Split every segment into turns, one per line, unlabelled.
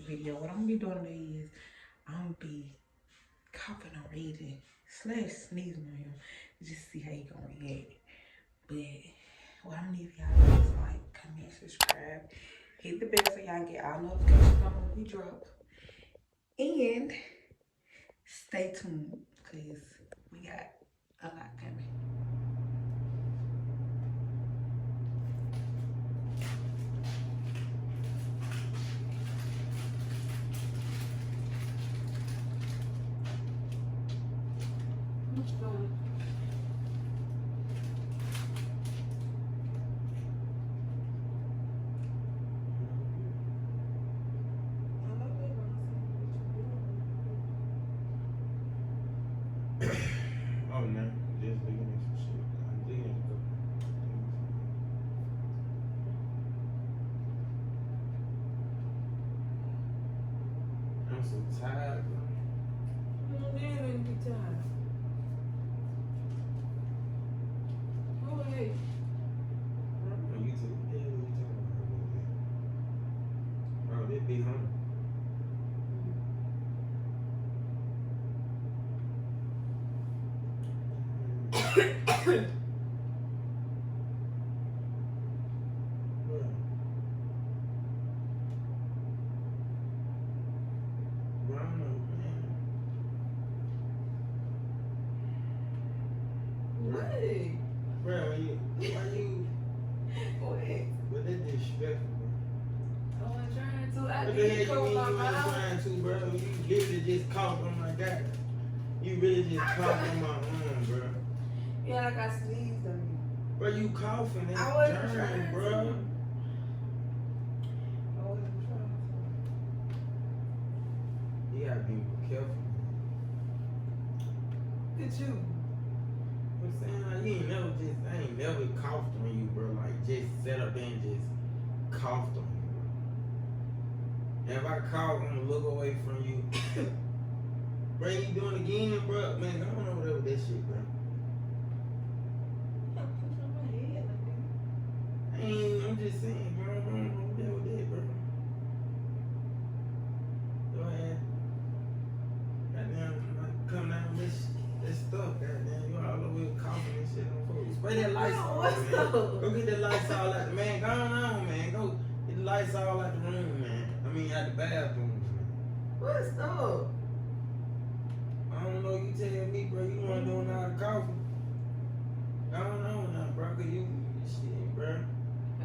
video. What I'm gonna be doing today is I'm gonna be coughing or reading / sneezing on him. Just see how he gonna react. But what I'm gonna need y'all to do is like, comment, subscribe, hit the bell so y'all get all notifications on when we drop. And stay tuned, because we got a lot coming.
Oh no, just looking at some shit. I'm digging a couple things. I'm so tired, bro.
You don't even be tired. Go ahead.
On YouTube, yeah, what you talking about? Bro, this be home.
What?
Bro, why you,
What?
but that disrespectful, bro.
I wasn't trying to. I
What the hell
didn't
you
cover
mean
my
you ain't
mouth.
trying to, bro? You literally just coughed on my God. You really just coughed on my arm, bro.
Yeah, like I sneezed on you.
Bro, you coughing, that's
I wasn't
germ,
trying
bro.
to. I wasn't trying
You gotta be careful.
to. Look at you.
I'm saying, like, I ain't never coughed on you, bro. Like, just set up and just coughed on you, bro. And if I cough, I'm gonna look away from you. Bro, you doing it again, bro? Man, I don't know whatever that shit, bro. I'm just saying, bro. I don't know what that was that, bro. Go ahead. Goddamn, like, come down with this stuff, goddamn. You all over here coughing and shit on folks. Spray that Lysol,
What's
man.
up?
Go get that Lysol out the man. Go on, man. Go get the Lysol out the room, man. I mean, out the bathrooms, man.
What's up?
I don't know. You tell me, bro. You want doing all the coughing? I don't know now, bro. Cause you shit, bro.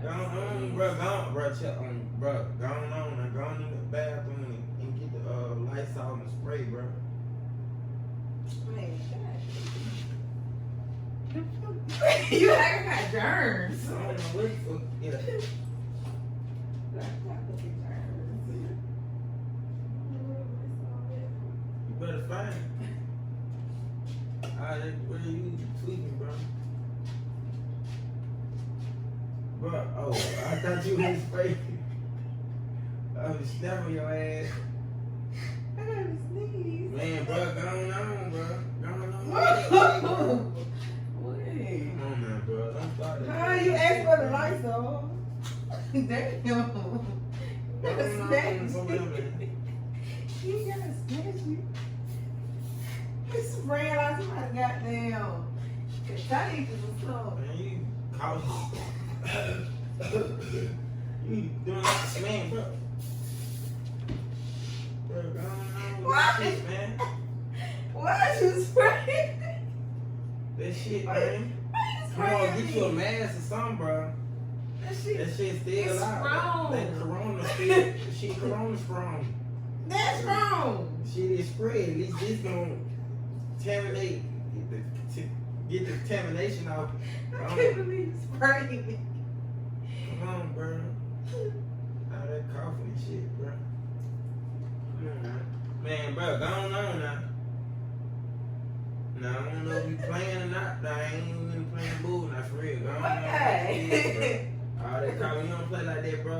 Go on, bro. Go on, bro. Check on, bro. Go on now. Go on in the bathroom and get the Lysol and spray, bro.
Man, God. You like I got germs.
I don't know what the fuck. Yeah.
Like I got fucking germs.
You better find it. Alright, where you tweaking, bro? Bro, oh, I thought you was spraying. I was snapping your ass.
I gotta sneeze.
Man, bro, go on, bro. Go on.
Wait.
Come on now, bro. Don't start that.
How you ask for the Lysol? Damn. You
Go
gotta
on,
snatch
go on,
it. You gotta snatch it. You spraying like somebody goddamn contagious or something.
Man, you cautious. You doing like this, man, bro. Bro, go on with that shit, man.
Why you spraying?
That shit,
Why
man.
you
Come on,
spraying
get you a
me?
mask or something, bro.
That shit.
That shit still
It's
out.
wrong.
That corona still, that shit corona strong.
That's wrong.
Shit is spread. At least this gonna contaminate, get the contamination out.
I can't believe you spraying me.
Come on, bro. All that coughing and shit, bro. Come on, man. Man, bro, go on now. Now, I don't know if you playing or not. Nah, I ain't even playing bull, not for real. Go on now.
Okay.
All that coughing, you don't play like that, bro.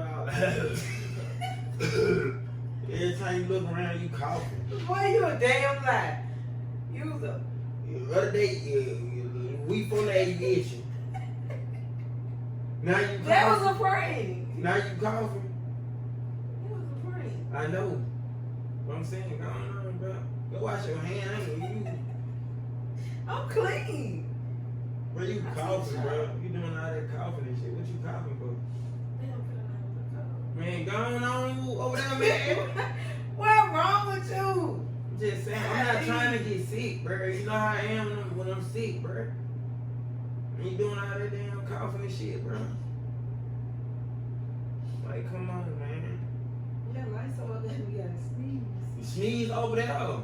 Every time you look around, you coughing.
Boy, you a damn lie. You was a.
The other day, week before that, you itching. Now you coughing.
That was a prank.
Now you coughing.
That was a prank.
I know. What I'm saying, go on, bro. Go wash your hand. I ain't gonna use it.
I'm clean.
Bro, you coughing, bro. You doing all that coughing and shit. What you coughing for? Man, go on over there, man.
What's wrong with you?
I'm just saying, I'm not trying to get sick, bro. You know how I am when I'm sick, bro. You doing all that damn coughing and shit, bro. Like, come on, man.
Yeah, lights all that we gotta sneeze.
You sneeze over there.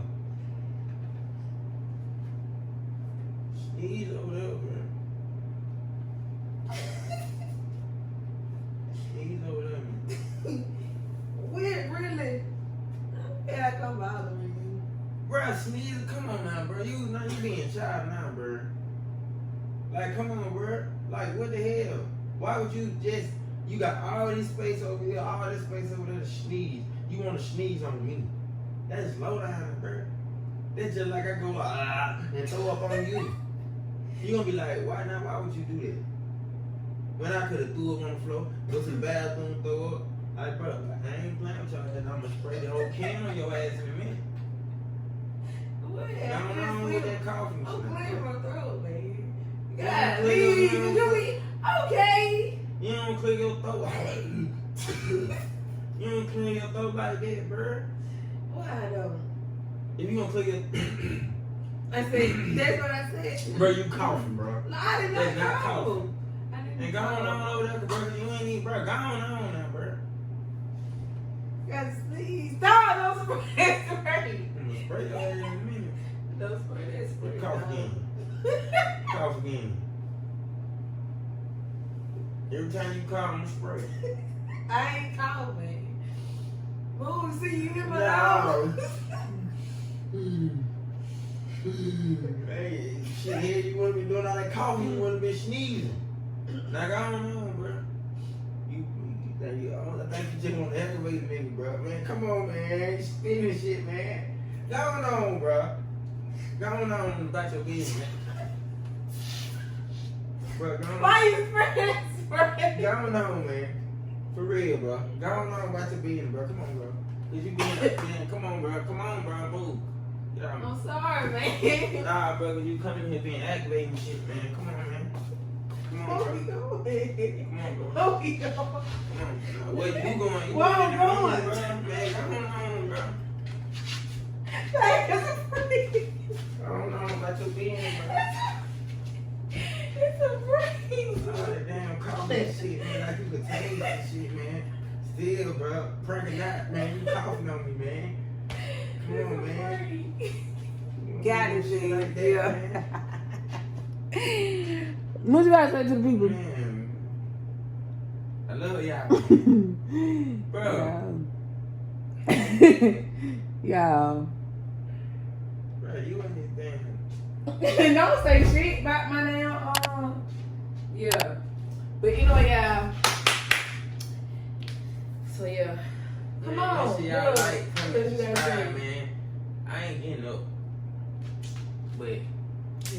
Sneeze over there, bro. Sneeze over there, man.
Weird, really? Yeah, come bothering you.
Bro, sneeze, come on now, bro. You being child now, bro. Like, come on, bro. Like, what the hell? Why would you just, you got all this space over here, all this space over there to sneeze. You want to sneeze on me. That's low down, bro. That's just like I go like, and throw up on you. You gonna be like, why not? Why would you do that? When I could have threw up on the floor, go to the bathroom, throw up. Like, bro, I ain't playing with y'all, and I'm gonna spray the whole can on your ass in a minute.
What?
I don't know what that coughing
I'm
shit.
clearing my throat, man.
Yeah,
God, please, okay.
You don't clear your throat. You don't clear your throat like that, bro.
Why though?
If you gonna clear your
I said, that's what I said.
bro, you coughing, bro.
No, I did
That's not
not
coughing.
know. I didn't
And go on over there, bro. You ain't even, bro. Go on now, bro.
Gotta sneeze. Stop, don't spray that spray.
I'm gonna spray your ass in a minute.
Don't spray that spray.
Cough
dog.
again. Cough again. Every time you cough, I'm gonna spray.
I ain't coughing. Move, see you in my
No.
nose.
Hey, shit, here you wanna be doing all that coughing, you wanna be sneezing. Like, I don't know, bro. I think you just want to aggravate me, bro. Man, come on, man. You spinning shit, man. Go on, bro. Go on about your business, man. Bro, go on.
Why you spraying that spray?
Go on, man. For real, bro. Go on about your business, bro. Come on, bro. Cause you being, come on, bro. Come on, bro. Move. Get out, man.
I'm sorry, man.
Nah, bro. You coming here being aggravating shit, man. Come on, man. Come on,
What
bro.
we doing?
Come on, bro.
What we doing?
Come on. Where you going? You
Where
going in the
I'm
room,
going?
bro. Man, come on, bro.
Like, it's a freak.
I don't know about your business, bro.
It's a freak.
All that damn coughing shit, man. Like you could taste that shit, man. Still, bro. Pranking that, man. You coughing on me, man. Come on, man. You
Got
don't
it,
do shit
G.
like that,
Yeah.
man.
What you gotta say to the people?
Man. I love y'all. Bro.
Y'all.
Bro, you and this damn.
Don't say shit about my damn yeah. But anyway, y'all. So yeah. Come
Man,
on.
make sure y'all
look.
like, comment,
What you gotta
subscribe,
say?
man. I ain't getting up. But
You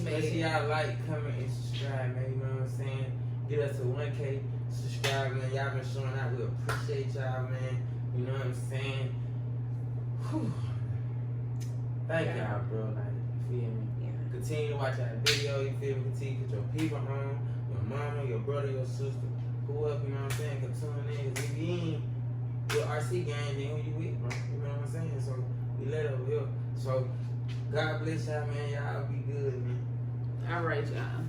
make
made
sure
it.
y'all like, comment, and subscribe, man. You know what I'm saying? Get us to 1K subscribe, man. Y'all been showing out. We appreciate y'all, man. You know what I'm saying? Whew. Thank y'all, bro. Like, you feel me?
Yeah.
Continue to watch our video, you feel me? Continue to put your people on, your mama, your brother, your sister, whoever, you know what I'm saying? Cause tune in, cause if you ain't with RC gang, then who you with, bro? You know what I'm saying? So, we let over here. So, God bless y'all, man. Y'all be good, man.
All right, y'all.